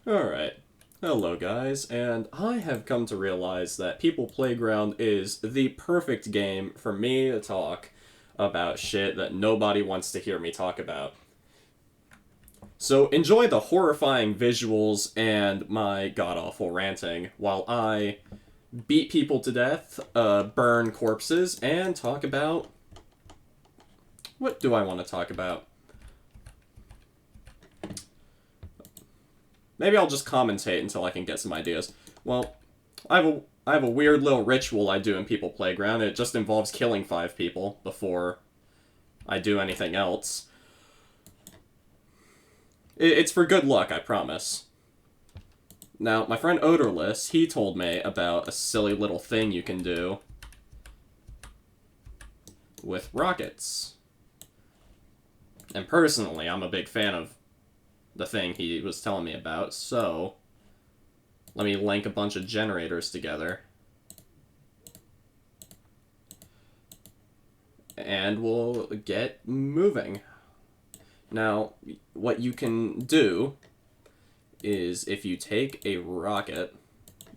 Alright. Hello, guys, and I have come to realize that People Playground is the perfect game for me to talk about shit that nobody wants to hear me talk about. So enjoy the horrifying visuals and my god-awful ranting while I beat people to death, burn corpses, and talk about... What do I want to talk about? Maybe I'll just commentate until I can get some ideas. Well, I have a weird little ritual I do in People Playground. It just involves killing 5 people before I do anything else. It's for good luck, I promise. Now, my friend Odorless, he told me about a silly little thing you can do with rockets. And personally, I'm a big fan of the thing he was telling me about, so let me link a bunch of generators together. And we'll get moving. Now, what you can do is if you take a rocket,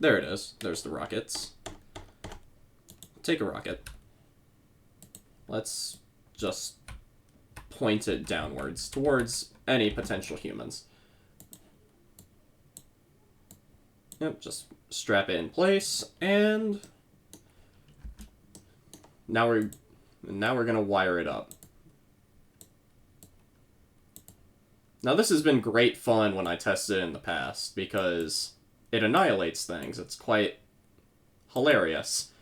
there it is, there's the rockets. Take a rocket. Let's just point it downwards, towards any potential humans. Yep, just strap it in place, and now we're gonna wire it up. Now this has been great fun when I tested it in the past, because it annihilates things. It's quite hilarious.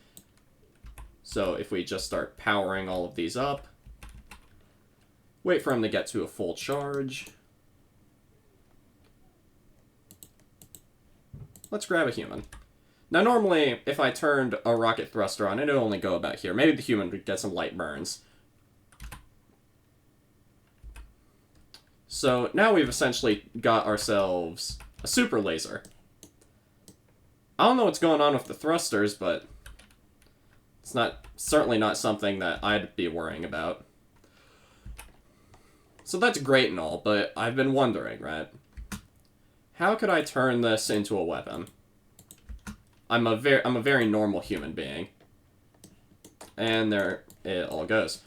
So if we just start powering all of these up, wait for them to get to a full charge. Let's grab a human. Now normally, if I turned a rocket thruster on, it'd only go about here. Maybe the human would get some light burns. So now we've essentially got ourselves a super laser. I don't know what's going on with the thrusters, but it's certainly not something that I'd be worrying about. So that's great and all, but I've been wondering, right? How could I turn this into a weapon? I'm a very normal human being. And there it all goes.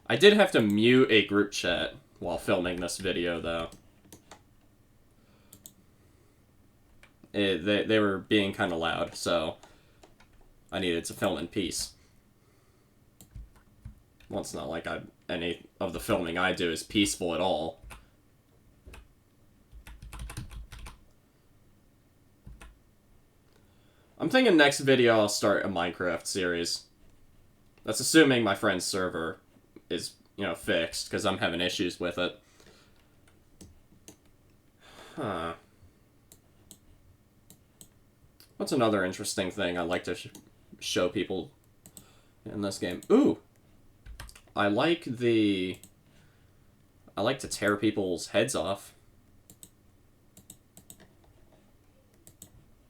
I did have to mute a group chat while filming this video, though. They were being kind of loud, so I needed to film in peace. Well, it's not like any of the filming I do is peaceful at all. I'm thinking next video I'll start a Minecraft series. That's assuming my friend's server is, fixed, because I'm having issues with it. Huh. What's another interesting thing I like to show people in this game? Ooh! I like to tear people's heads off.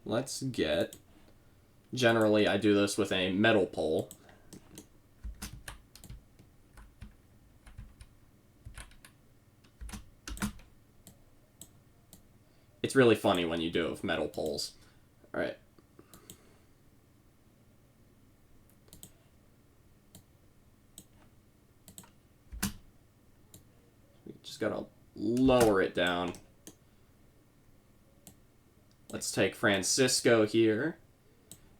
Let's get... Generally, I do this with a metal pole. It's really funny when you do it with metal poles. Alright. Just gotta lower it down. Let's take Francisco here.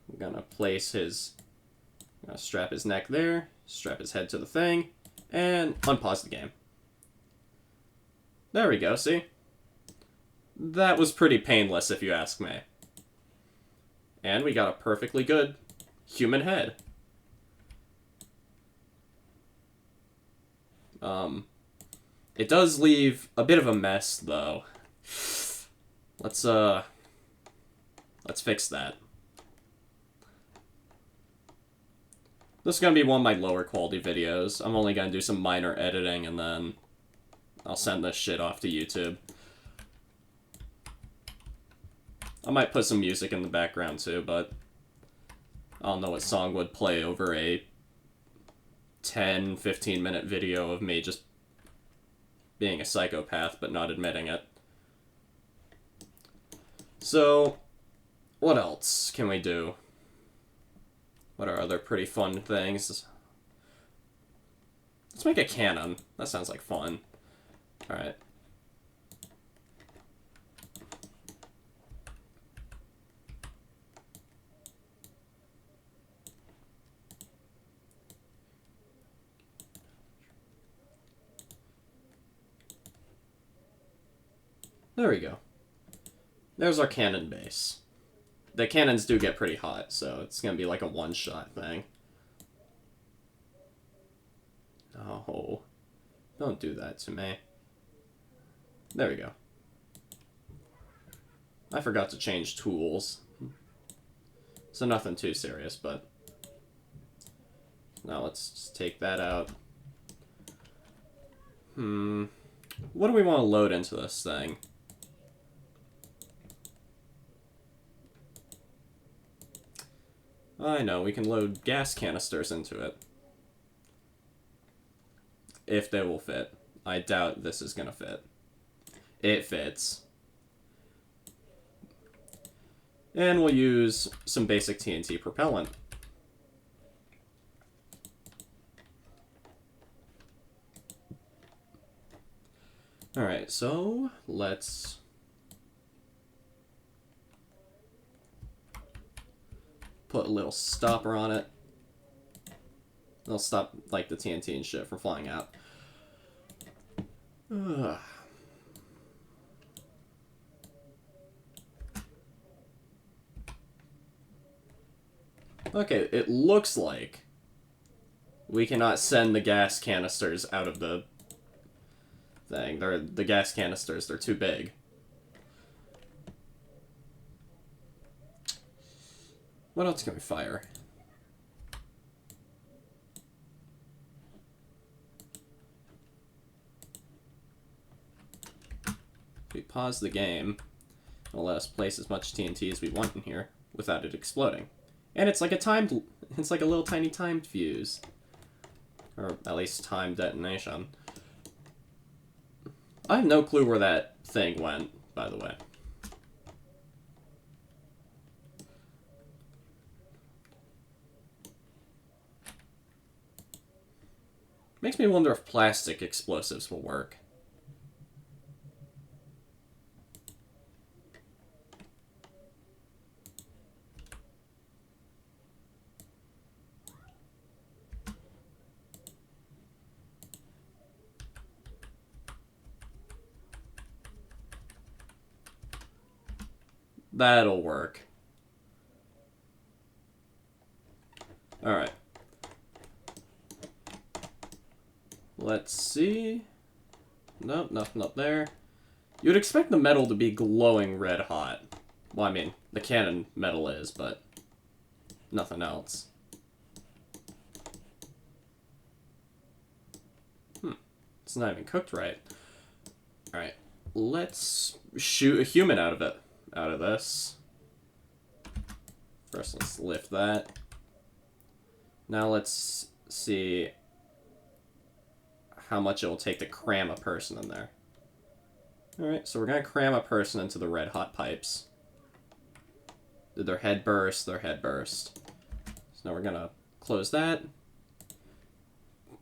We're gonna place strap his neck there, strap his head to the thing, and unpause the game. There we go, see? That was pretty painless, if you ask me. And we got a perfectly good human head. It does leave a bit of a mess, though. Let's fix that. This is going to be one of my lower quality videos. I'm only going to do some minor editing, and then I'll send this shit off to YouTube. I might put some music in the background too, but I don't know what song would play over a 10-15 minute video of me just being a psychopath but not admitting it. So, what else can we do? What are other pretty fun things? Let's make a cannon. That sounds like fun. Alright. There we go. There's our cannon base. The cannons do get pretty hot, so it's gonna be like a one-shot thing. Oh, don't do that to me. There we go. I forgot to change tools. So nothing too serious, but... Now let's just take that out. What do we want to load into this thing? I know, we can load gas canisters into it. If they will fit. I doubt this is gonna fit. It fits. And we'll use some basic TNT propellant. Alright, so let's... put a little stopper on it. It'll stop, like, the TNT and shit from flying out. Ugh. Okay, it looks like we cannot send the gas canisters out of the thing. The gas canisters, they're too big. What else can we fire? If we pause the game, it'll let us place as much TNT as we want in here without it exploding. And it's like it's like a little tiny timed fuse. Or at least timed detonation. I have no clue where that thing went, by the way. Makes me wonder if plastic explosives will work. That'll work. Alright. Let's see. Nope, nothing up there. You'd expect the metal to be glowing red hot. Well, I mean, the cannon metal is, but nothing else. It's not even cooked right. Alright, let's shoot a human out of this. First, let's lift that. Now let's see how much it will take to cram a person in there. Alright, so we're going to cram a person into the red hot pipes. Did their head burst? Their head burst. So now we're going to close that.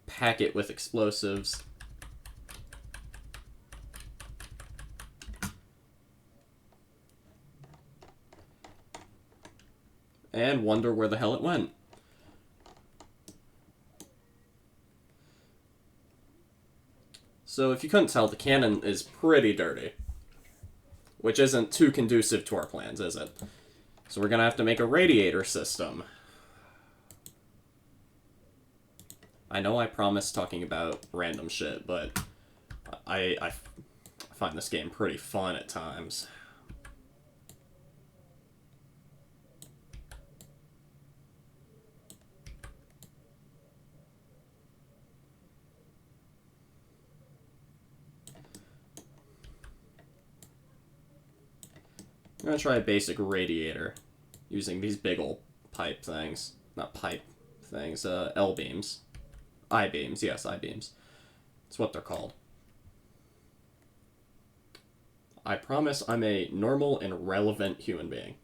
Pack it with explosives. And wonder where the hell it went. So if you couldn't tell, the cannon is pretty dirty. Which isn't too conducive to our plans, is it? So we're gonna have to make a radiator system. I know I promised talking about random shit, but I find this game pretty fun at times. I'm gonna try a basic radiator using these big ol' pipe things. Not pipe things, L-beams. I-beams, yes, I-beams. That's what they're called. I promise I'm a normal and relevant human being.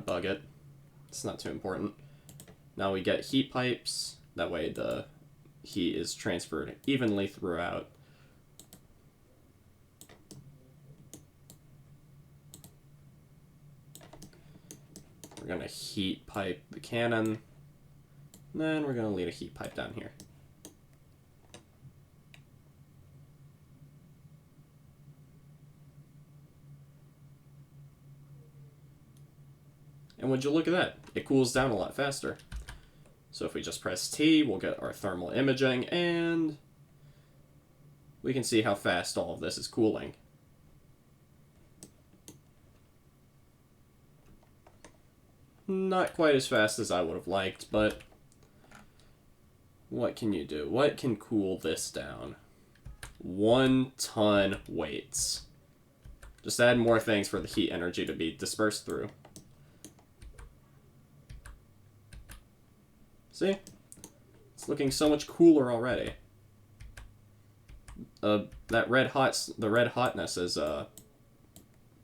Bug it. It's not too important. Now we get heat pipes. That way the heat is transferred evenly throughout. We're going to heat pipe the cannon. And then we're going to lead a heat pipe down here. And would you look at that? It cools down a lot faster. So if we just press T, we'll get our thermal imaging, and we can see how fast all of this is cooling. Not quite as fast as I would have liked, but what can you do? What can cool this down? 1 ton weights. Just add more things for the heat energy to be dispersed through. See? It's looking so much cooler already. The red hotness is,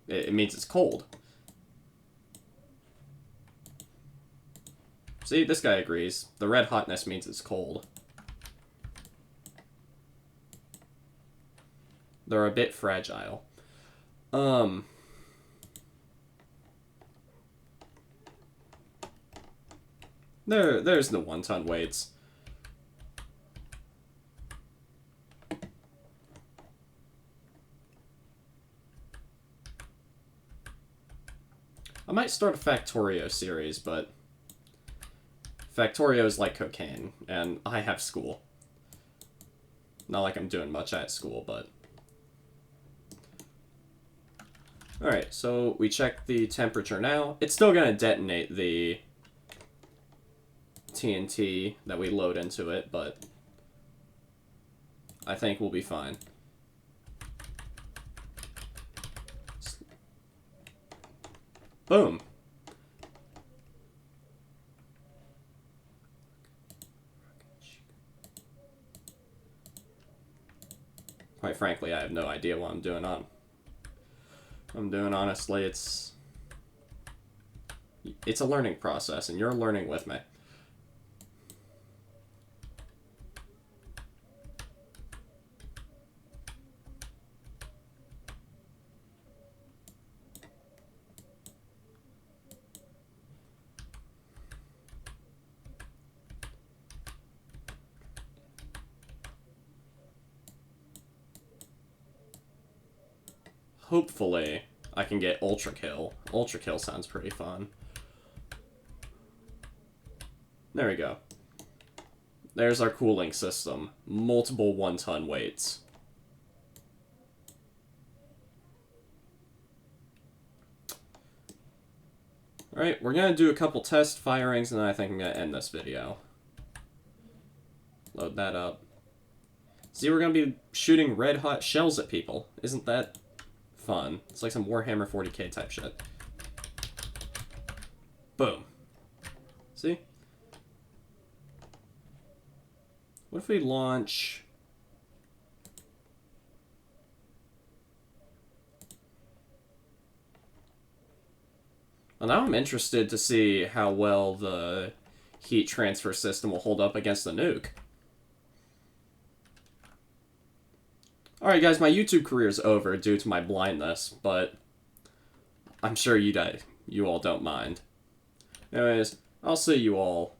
it means it's cold. See, this guy agrees. The red hotness means it's cold. They're a bit fragile. There's the 1 ton weights. I might start a Factorio series, but Factorio is like cocaine, and I have school. Not like I'm doing much at school, but... Alright, so we check the temperature now. It's still gonna detonate the TNT that we load into it, but I think we'll be fine. Boom. Quite frankly, I have no idea what I'm doing honestly. It's a learning process, and you're learning with me. Hopefully, I can get Ultra Kill. Ultra Kill sounds pretty fun. There we go. There's our cooling system. Multiple 1 ton weights. Alright, we're gonna do a couple test firings, and then I think I'm gonna end this video. Load that up. See, we're gonna be shooting red hot shells at people. Isn't that fun? It's like some Warhammer 40k type shit. Boom. See? What if we launch... Well, now I'm interested to see how well the heat transfer system will hold up against the nuke. Alright guys, my YouTube career is over due to my blindness, but I'm sure you all don't mind. Anyways, I'll see you all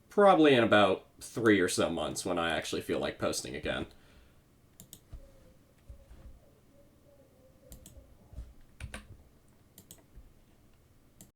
probably in about 3 or so months when I actually feel like posting again.